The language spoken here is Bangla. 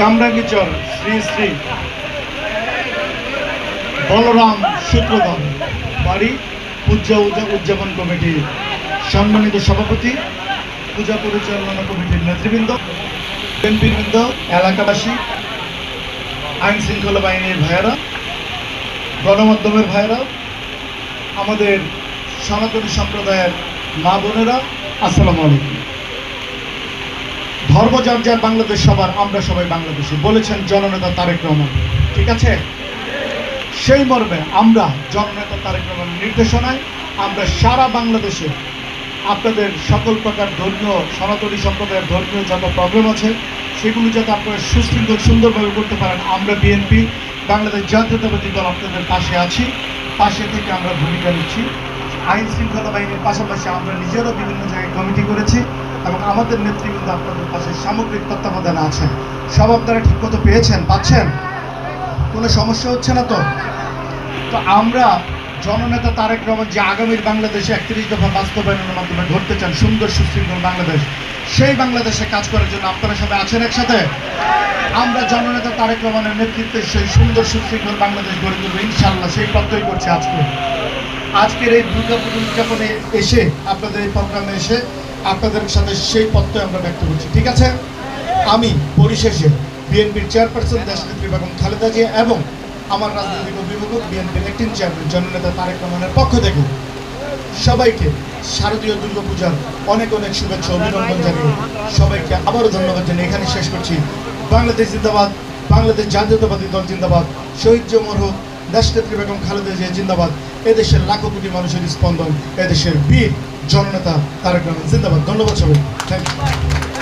কামরাঙ্গীচর শ্রী শ্রী বলরাম সূত্রধর বাড়ি পূজা উদযাপন কমিটির সম্মানিত সভাপতি, পূজা পরিচালনা কমিটির নেতৃবৃন্দ, এমপিবৃন্দ, এলাকাবাসী, আইন শৃঙ্খলা বাহিনীর ভাইয়েরা, গণমাধ্যমের ভাইয়েরা, আমাদের সনাতনী সম্প্রদায়ের মা বোনেরা, আসসালামু আলাইকুম। ধর্ম যার যার, বাংলাদেশ সবার, আমরা সবাই বাংলাদেশি বলেছেন জননেতা তারেক রহমান। ঠিক আছে, সেই মর্মে আমরা জননেতা তারেক রহমানের নির্দেশনায় আমরা সারা বাংলাদেশে আপনাদের সকল প্রকার ধর্মীয়, সনাতনী সম্প্রদায়ের ধর্মীয় যত প্রবলেম আছে সেগুলো যাতে আপনারা সুশৃঙ্খল সুন্দরভাবে করতে পারেন, আমরা বিএনপি বাংলাদেশ জাতীয়তাবাদী দল আপনাদের পাশে আছি। পাশে থেকে আমরা ভূমিকা নিচ্ছি। আইন শৃঙ্খলা বাহিনীর পাশাপাশি আমরা নিজেরও বিভিন্ন জায়গায় কমিটি করেছি এবং আমাদের নেতৃবৃন্দ আপনাদের পাশে সামগ্রিক তত্ত্বাবধানে আছেন। সব আপনারা ঠিক মতো পাচ্ছেন, কোনো সমস্যা হচ্ছে না তো? তো আমরা জননেতা তারেক রহমান যে আগামীর বাংলাদেশে 31 দফা বাস্তবায়নের মাধ্যমে গড়তে চান সুন্দর সুশৃঙ্খল বাংলাদেশ, সেই বাংলাদেশে কাজ করার জন্য আপনারা সবাই আছেন একসাথে। আমরা জননেতা তারেক রহমানের নেতৃত্বে সেই সুন্দর সুশৃঙ্খল বাংলাদেশ গড়ে তুলব ইনশাআল্লাহ, সেই প্রত্যয় করছি। আজকের এই দুর্গাপুর উদযাপনে এসে, আপনাদের এই প্রোগ্রামে এসে আপনাদের সাথে সেই প্রত্যয় আমরা ব্যক্ত করছি। ঠিক আছে, আমি পরিশেষে বিএনপির চেয়ারপারসন দেশনেত্রী বেগম খালেদা জিয়া এবং আমার রাজনৈতিক অভিভাবক বিএনপির অ্যাক্টিং চেয়ারম্যান জননেতা তারেক রহমানের পক্ষ থেকে সবাইকে শারদীয় দুর্গাপূজার অনেক অনেক শুভেচ্ছা অভিনন্দন জানিয়ে সবাইকে আবারও ধন্যবাদ জানিয়ে এখানে শেষ করছি। বাংলাদেশ জিন্দাবাদ, বাংলাদেশ জাতীয়তাবাদী দল জিন্দাবাদ, শহীদ মরহুম দেশনেত্রী বেগম খালেদা জিয়া জিন্দাবাদ, এদেশের লাখো কোটি মানুষের স্পন্দন, এদেশের বীর জননেতা তারেক রহমান জিন্দাবাদ। ধন্যবাদ সবাই, থ্যাংক ইউ।